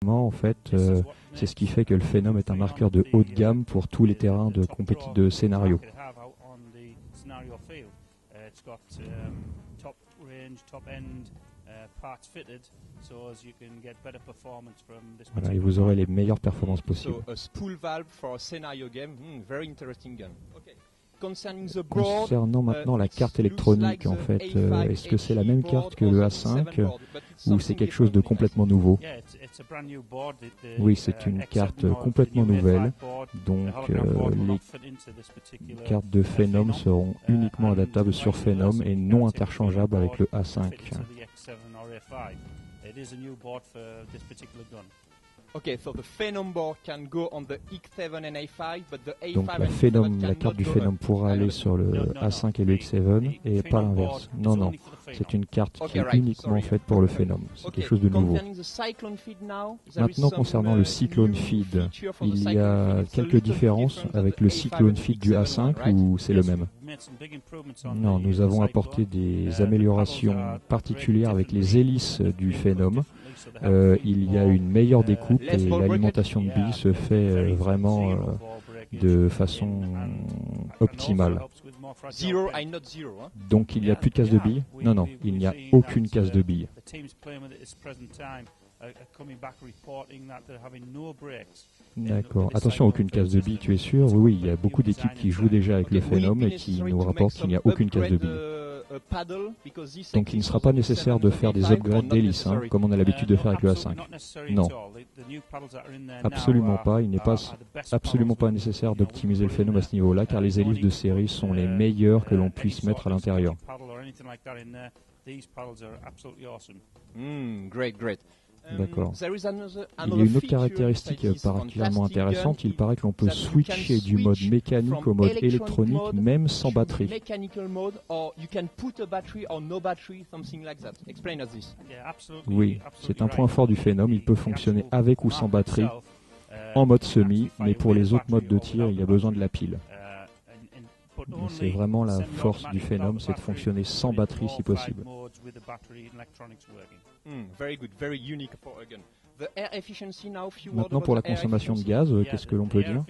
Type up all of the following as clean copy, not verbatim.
En fait, c'est ce qui fait que le Phenom est un marqueur de haut de gamme pour tous les terrains de scénario. Voilà, et vous aurez les meilleures performances possibles. Concernant maintenant la carte électronique, en fait, est-ce que c'est la même carte que le A5 ou c'est quelque chose de complètement nouveau? Oui, c'est une carte complètement nouvelle, donc les cartes de Phenom seront uniquement adaptables sur Phenom et non interchangeables avec le A5. Donc la carte du Phenom pourra aller sur le A5 et le X7 et pas l'inverse. Non, non, c'est une carte qui est uniquement faite pour le Phenom. C'est quelque chose de nouveau. Maintenant, concernant le Cyclone Feed, il y a quelques différences avec le Cyclone Feed du A5 ou c'est le même? Non, nous avons apporté des améliorations particulières avec les hélices du Phenom. Il y a une meilleure découpe et l'alimentation de billes se fait vraiment de façon optimale. Donc il n'y a plus de casse de billes? Non, non, il n'y a aucune casse de billes. D'accord. Attention, aucune casse de billes, tu es sûr? Oui, oui, il y a beaucoup d'équipes qui jouent déjà avec le Phenom et qui nous rapportent qu'il n'y a aucune casse de billes. Donc il ne sera pas nécessaire de faire des upgrades d'hélices, hein, comme on a l'habitude de faire avec le A5. Non. Absolument pas. Il n'est absolument pas nécessaire d'optimiser le Phenom à ce niveau-là, car les hélices de série sont les meilleures que l'on puisse mettre à l'intérieur. D'accord. Il y a une autre caractéristique particulièrement intéressante. Il paraît que l'on peut switcher du mode mécanique au mode électronique même sans batterie. Oui, c'est un point fort du Phenom. Il peut fonctionner avec ou sans batterie, en mode semi, mais pour les autres modes de tir, il y a besoin de la pile. C'est vraiment la force du Phenom, c'est de fonctionner sans batterie si possible. Maintenant pour la consommation de gaz, qu'est-ce que l'on peut dire?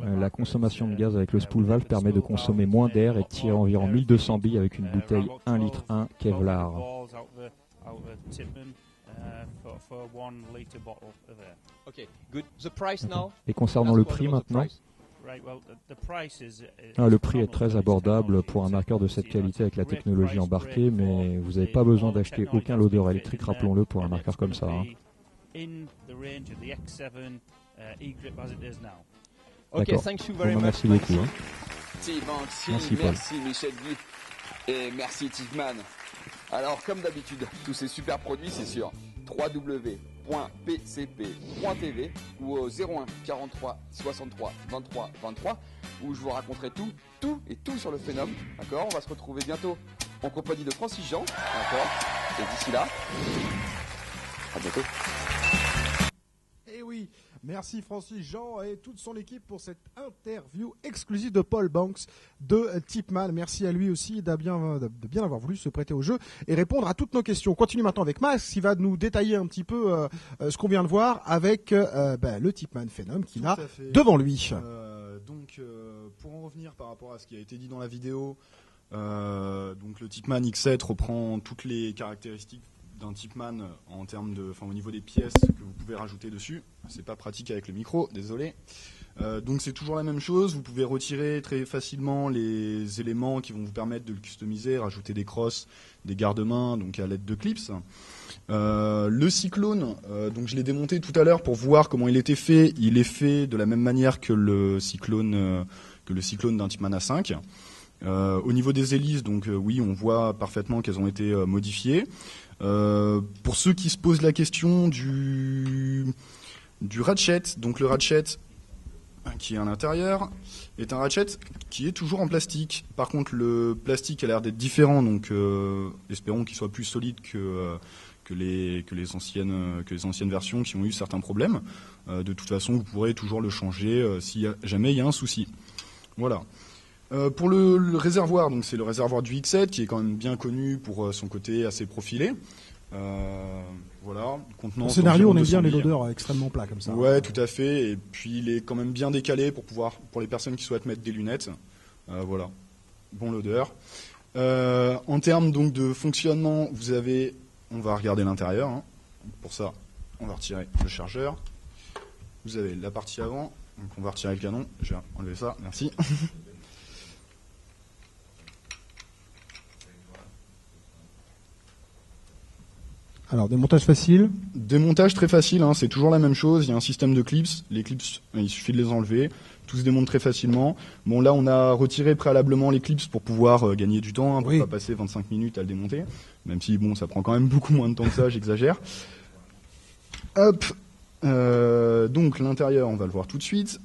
La consommation de gaz avec le spool valve permet de consommer moins d'air et de tirer environ 1200 billes avec une bouteille 1,1 litre Kevlar. Et concernant le prix maintenant? Le prix est très abordable pour un marqueur de cette qualité avec la technologie embarquée, mais vous n'avez pas besoin d'acheter aucun loader électrique, rappelons-le, pour un marqueur comme ça. Hein. D'accord, merci beaucoup. Hein. Merci Michel Guy et merci Tipman. Alors comme d'habitude, tous ces super produits c'est sur www.pcp.tv ou au 01 43 63 23 23 où je vous raconterai tout sur le Phenom. D'accord, on va se retrouver bientôt en compagnie de Francis Jean. D'accord, et d'ici là, à bientôt. Et oui, merci Francis Jean et toute son équipe pour cette interview exclusive de Paul Banks de Tipman. Merci à lui aussi de bien avoir voulu se prêter au jeu et répondre à toutes nos questions. On continue maintenant avec Max qui va nous détailler un petit peu ce qu'on vient de voir avec le Tipman Phenom qu'il a devant lui. Pour en revenir par rapport à ce qui a été dit dans la vidéo, donc le Tipman X7 reprend toutes les caractéristiques d'un Tipman au niveau des pièces que vous pouvez rajouter dessus. C'est pas pratique avec le micro, désolé. Donc c'est toujours la même chose. Vous pouvez retirer très facilement les éléments qui vont vous permettre de le customiser, rajouter des crosses, des garde-mains, donc à l'aide de clips. Le Cyclone, donc je l'ai démonté tout à l'heure pour voir comment il était fait. Il est fait de la même manière que le Cyclone d'un Tipman A5. Au niveau des hélices, donc oui, on voit parfaitement qu'elles ont été modifiées. Pour ceux qui se posent la question du ratchet, donc le ratchet qui est à l'intérieur est un ratchet qui est toujours en plastique. Par contre, le plastique a l'air d'être différent, donc espérons qu'il soit plus solide que les anciennes versions qui ont eu certains problèmes. De toute façon, vous pourrez toujours le changer si jamais il y a un souci. Voilà. Pour le réservoir, donc c'est le réservoir du X7 qui est quand même bien connu pour son côté assez profilé. Voilà. En scénario, on aime bien les loaders extrêmement plats comme ça. Ouais, tout à fait. Et puis il est quand même bien décalé pour les personnes qui souhaitent mettre des lunettes. Voilà. Bon loader. En termes donc de fonctionnement, on va regarder l'intérieur. Hein. Pour ça, on va retirer le chargeur. Vous avez la partie avant. Donc on va retirer le canon. Je vais enlever ça. Merci. Alors, démontage facile. Démontage très facile, hein, c'est toujours la même chose. Il y a un système de clips. Les clips, il suffit de les enlever. Tout se démonte très facilement. Bon, là, on a retiré préalablement les clips pour pouvoir gagner du temps, hein, pour pas passer 25 minutes à le démonter. Même si, bon, ça prend quand même beaucoup moins de temps que ça, j'exagère. Hop. Donc, l'intérieur, on va le voir tout de suite.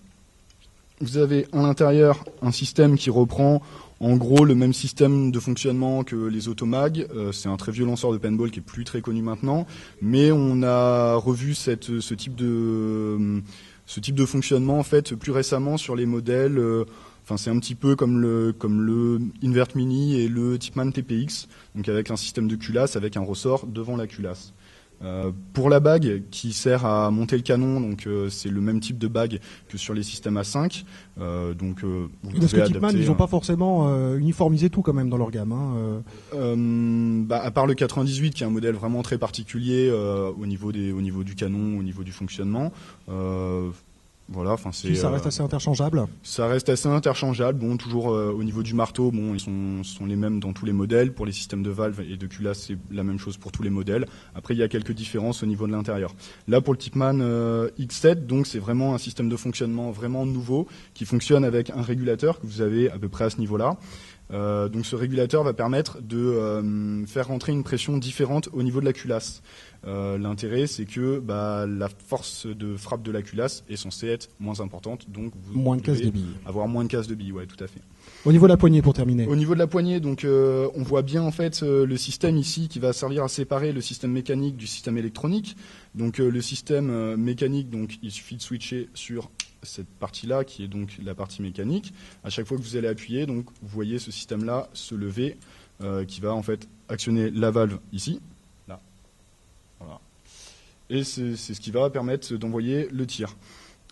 Vous avez à l'intérieur un système qui reprend en gros le même système de fonctionnement que les automag. C'est un très vieux lanceur de paintball qui est plus très connu maintenant, mais on a revu ce type de fonctionnement en fait plus récemment sur les modèles. Enfin, c'est un petit peu comme le Invert Mini et le Tipman TPX, donc avec un système de culasse avec un ressort devant la culasse. Pour la bague qui sert à monter le canon, donc c'est le même type de bague que sur les systèmes A5. Donc vous parce pouvez que Tipman, ils n'ont pas forcément uniformisé tout quand même dans leur gamme. Hein, à part le 98 qui est un modèle vraiment très particulier au niveau du canon, au niveau du fonctionnement. Voilà, enfin ça reste assez interchangeable. Ça reste assez interchangeable. Bon, toujours au niveau du marteau, bon, ils sont les mêmes dans tous les modèles. Pour les systèmes de valve et de culasse, c'est la même chose pour tous les modèles. Après, il y a quelques différences au niveau de l'intérieur. Là, pour le Tipman X7, donc c'est vraiment un système de fonctionnement vraiment nouveau qui fonctionne avec un régulateur que vous avez à peu près à ce niveau-là. Donc ce régulateur va permettre de faire rentrer une pression différente au niveau de la culasse. L'intérêt, c'est que la force de frappe de la culasse est censée être moins importante, donc vous devez avoir moins de casse de billes. Ouais, tout à fait. Au niveau de la poignée, pour terminer. Au niveau de la poignée, donc on voit bien en fait le système ici qui va servir à séparer le système mécanique du système électronique. Donc le système mécanique, donc il suffit de switcher sur cette partie-là qui est donc la partie mécanique. À chaque fois que vous allez appuyer, donc vous voyez ce système-là se lever qui va en fait actionner la valve ici. Là. Voilà. Et c'est ce qui va permettre d'envoyer le tir.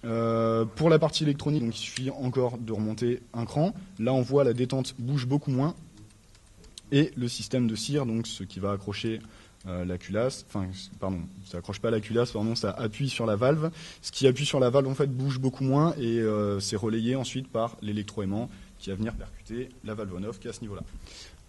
Pour la partie électronique, donc il suffit encore de remonter un cran. Là, on voit la détente bouge beaucoup moins. Et le système de cire, donc ce qui va accrocher la culasse, enfin, pardon, ça accroche pas la culasse, pardon, ça appuie sur la valve. Ce qui appuie sur la valve, en fait, bouge beaucoup moins et c'est relayé ensuite par l'électroaimant qui va venir percuter la valve on-off qui est à ce niveau-là.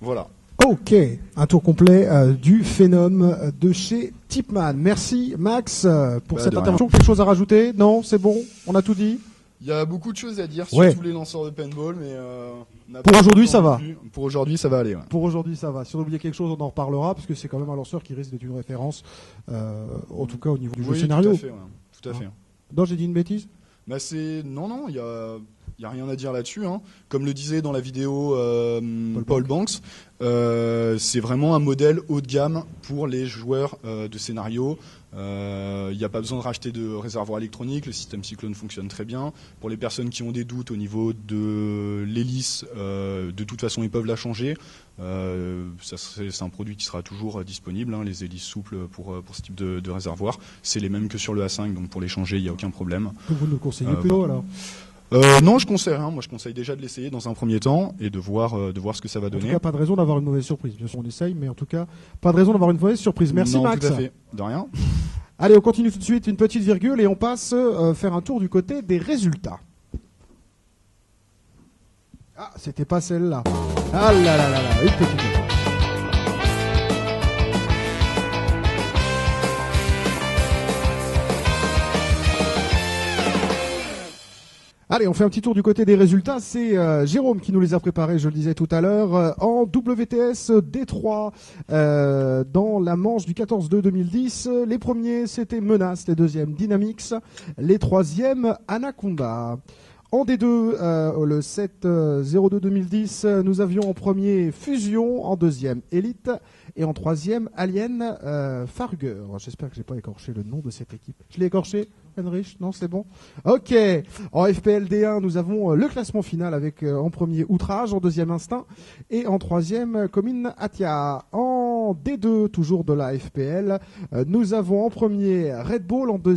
Voilà. Ok, un tour complet du Phenom de chez Tipman. Merci Max pour cette intervention. Quelque chose à rajouter? Non, c'est bon, on a tout dit. Il y a beaucoup de choses à dire sur tous les lanceurs de paintball, mais pour aujourd'hui ça va. Pour aujourd'hui ça va aller. Ouais. Pour aujourd'hui ça va. Si on oublie quelque chose, on en reparlera parce que c'est quand même un lanceur qui risque d'être une référence, en tout cas au niveau du jeu scénario. Tout à fait. Ouais. Tout à fait. Non, j'ai dit une bêtise. Non, il y a rien à dire là-dessus. Hein. Comme le disait dans la vidéo Paul Banks, c'est vraiment un modèle haut de gamme pour les joueurs de scénario. Il n'y a pas besoin de racheter de réservoir électronique, le système Cyclone fonctionne très bien. Pour les personnes qui ont des doutes au niveau de l'hélice, de toute façon ils peuvent la changer. C'est un produit qui sera toujours disponible, hein, les hélices souples pour ce type de réservoir. C'est les mêmes que sur le A5, donc pour les changer, il n'y a aucun problème. Vous nous conseillez plutôt alors non, je conseille rien. Moi, je conseille déjà de l'essayer dans un premier temps et de voir ce que ça va donner. En tout cas, pas de raison d'avoir une mauvaise surprise. Bien sûr, on essaye, mais en tout cas, pas de raison d'avoir une mauvaise surprise. Merci Max. Tout à fait. De rien. Allez, on continue tout de suite, une petite virgule, et on passe faire un tour du côté des résultats. Ah, c'était pas celle-là. Ah là là là là, une petite erreur. Allez, on fait un petit tour du côté des résultats. C'est Jérôme qui nous les a préparés, je le disais tout à l'heure, en WTS D3 dans la manche du 14-2 2010. Les premiers, c'était Menace, les deuxièmes Dynamix, les troisièmes Anaconda. En D2, le 7-02 2010, nous avions en premier Fusion, en deuxième Elite et en troisième Alien Farger. J'espère que j'ai pas écorché le nom de cette équipe. Je l'ai écorché, Heinrich? Non, c'est bon. Ok. En FPL D1, nous avons le classement final avec en premier Outrage, en deuxième Instinct et en troisième Commune Atia. En classement D2, toujours de la FPL. Nous avons en premier Red Bull, en deuxième